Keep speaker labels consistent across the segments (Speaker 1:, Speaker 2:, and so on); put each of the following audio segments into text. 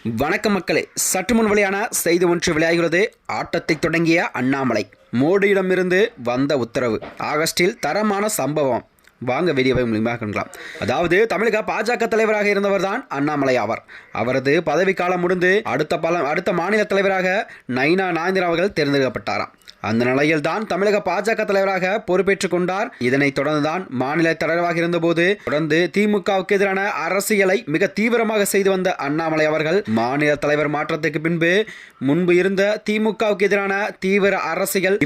Speaker 1: வணக்கம் மக்களே, சற்று முன் வெளியான செய்தி ஒன்று வெளியாகிறது. ஆட்டத்தை தொடங்கிய அண்ணாமலை, மோடியிடமிருந்து வந்த உத்தரவு, ஆகஸ்டில் தரமான சம்பவம். வாங்க வீடியோவை மூலமாக காணலாம். அதாவது தமிழக பாஜக தலைவராக இருந்தவர் தான் அண்ணாமலை ஆவார். அவரது பதவிக்காலம் முடிந்து அடுத்த மாநில தலைவராக நைனா நாயந்திரன் அவர்கள் தேர்ந்தெடுக்கப்பட்டாராம். அந்த நிலையில் தான் தமிழக பாஜக தலைவராக பொறுப்பேற்றுக் கொண்டார். இதனைத் தொடர்ந்துதான் மாநில தலைவராக இருந்தபோது தொடர்ந்து திமுகவுக்கு எதிரான அரசியலை மிக தீவிரமாக செய்து வந்த அண்ணாமலை அவர்கள் மாநில தலைவர் மாற்றத்துக்கு முன்பு இருந்த திமுகவுக்கு எதிரான தீவிர அரசியல்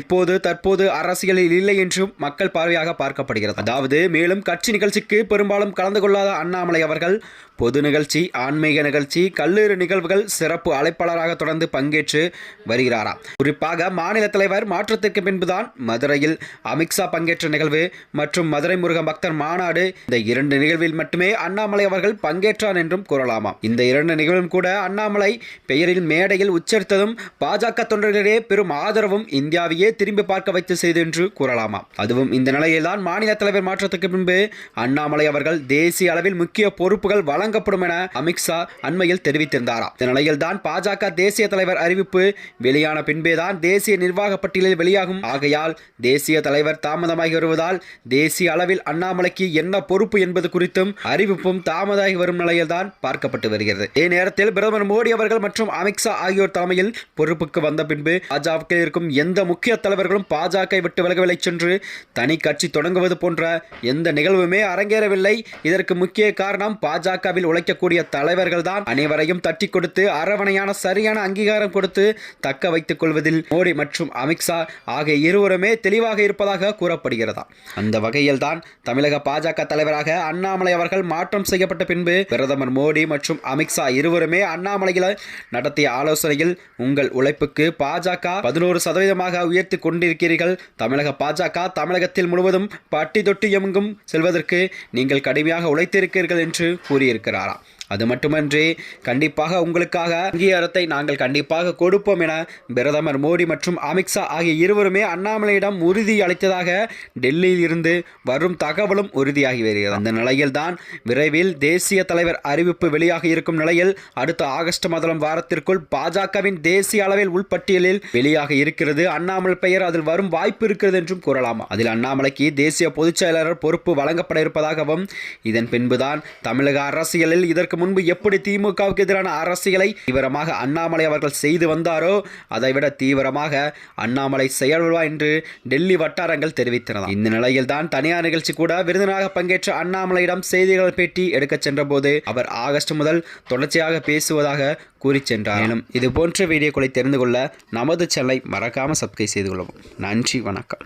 Speaker 1: தற்போது அரசியலில் இல்லை என்றும் மக்கள் பார்வையாக பார்க்கப்படுகிறது. அதாவது மேலும் கட்சி நிகழ்ச்சிக்கு பெரும்பாலும் கலந்து கொள்ளாத அண்ணாமலை அவர்கள் பொது நிகழ்ச்சி, ஆன்மீக நிகழ்ச்சி, கல்லூரி நிகழ்வுகள் சிறப்பு அழைப்பாளராக தொடர்ந்து பங்கேற்று வருகிறாராம். குறிப்பாக மாநில தலைவர் மாற்றத்திற்கு பின்புதான் மதுரையில் அமித்ஷா பங்கேற்ற நிகழ்வு மற்றும் மதுரை முருகன் பக்தர் மாநாடு, இந்த இரண்டு நிகழ்வில் மட்டுமே அண்ணாமலை அவர்கள் பங்கேற்றார் என்றும் கூறலாமாம். இந்த இரண்டு நிகழ்வும் கூட அண்ணாமலை பெயரில் மேடையில் உச்சரித்ததும் பாஜக தொண்டர்களிடையே பெரும் ஆதரவும் இந்தியாவையே திரும்பி பார்க்க வைத்து செய்து என்று கூறலாமாம். அதுவும் இந்த நிலையில்தான் மாநில தலைவர் மாற்றத்துக்கு பின்பு அண்ணாமலை அவர்கள் தேசிய அளவில் முக்கிய பொறுப்புகள் வழங்கப்படும் என அமித்ஷா அண்மையில் தெரிவித்திருந்தாராம். இந்த நிலையில் தான் பாஜக தேசிய தலைவர் அறிவிப்பு வெளியான பின்பேதான் தேசிய நிர்வாக பட்டியலில் வெளியாகும். ஆகையால் தேசிய தலைவர் தாமதமாகி வருவதால் தேசிய அளவில் அண்ணாமலைக்கு என்ன பொறுப்பு என்பது குறித்தும் அறிவிப்பும் தாமதமாகி வரும் நிலையில் தான் பார்க்கப்பட்டு வருகிறது. இதே நேரத்தில் பிரதமர் மோடி அவர்கள் மற்றும் அமித்ஷா ஆகியோர் தலைமையில் பொறுப்புக்கு வந்த பின்பு பாஜக இருக்கும் எந்த முக்கிய தலைவர்களும் பாஜக விட்டு விலகவில்லை சென்று தனி கட்சி தொடங்குவது போன்ற எந்த நிகழ்வுமே அரங்கேறவில்லை. இதற்கு முக்கிய காரணம் பாஜக உழைக்கக்கூடிய தலைவர்கள் தான் அனைவரையும் தட்டி கொடுத்து அரவணையான சரியான அங்கீகாரம் கொடுத்து தக்க வைத்துக் கொள்வதில் மோடி மற்றும் அமித்ஷா ஆகிய இருவருமே தெளிவாக இருப்பதாக கூறப்படுகிறதா. அந்த வகையில் தான் தமிழக பாஜக தலைவராக அண்ணாமலை அவர்கள் மாற்றம் செய்யப்பட்ட பின்பு பிரதமர் மோடி மற்றும் அமித்ஷா இருவருமே அண்ணாமலையில் நடத்திய ஆலோசனையில் உங்கள் உழைப்புக்கு பாஜக 11% உயர்த்தி கொண்டிருக்கிறீர்கள். தமிழக பாஜக தமிழகத்தில் முழுவதும் பட்டி தொட்டி எங்கும் செல்வதற்கு நீங்கள் கடுமையாக உழைத்திருக்கிறீர்கள் என்று கூறியிருக்கிறாராம். அது மட்டுமன்றி கண்டிப்பாக உங்களுக்காக அங்கீகாரத்தை நாங்கள் கண்டிப்பாக கொடுப்போம் என பிரதமர் மோடி மற்றும் அமித்ஷா ஆகிய இருவருமே அண்ணாமலையிடம் உறுதி அளித்ததாக டெல்லியில் இருந்து வரும் தகவலும் உறுதியாகி வருகிறது. அந்த நிலையில் தான் விரைவில் தேசிய தலைவர் அறிவிப்பு வெளியாக இருக்கும் நிலையில் அடுத்த ஆகஸ்ட் முதலாம் வாரத்திற்குள் பாஜகவின் தேசிய அளவில் உள்பட்டியலில் வெளியாக இருக்கிறது. அண்ணாமலை பெயர் அதில் வரும் வாய்ப்பு இருக்கிறது என்றும் கூறலாமா. அதில் அண்ணாமலைக்கு தேசிய பொதுச் செயலாளர் பொறுப்பு வழங்கப்பட இருப்பதாகவும் இதன் பின்புதான் தமிழக அரசியலில் இதற்கு முன்பு எப்படி திமுகவுக்கு எதிரான அரசியலை தீவிரமாக அண்ணாமலை அவர்கள் செய்து வந்தாரோ அதைவிட தீவிரமாக அண்ணாமலை செயல்படுவார் என்று டெல்லி வட்டாரங்கள் தெரிவித்தன. இந்த நிலையில் தான் தனியார் நிகழ்ச்சி கூட விருந்தினராக பங்கேற்ற அண்ணாமலையிடம் செய்திகள் பேட்டி எடுக்க சென்ற போது அவர் ஆகஸ்ட் முதல் தொடர்ச்சியாக பேசுவதாக கூறி சென்றார். மேலும் இது போன்ற வீடியோக்களை தெரிந்து கொள்ள நமது சேனலை மறக்காம சப்ஸ்கிரைப் செய்து கொள்ளவும். நன்றி, வணக்கம்.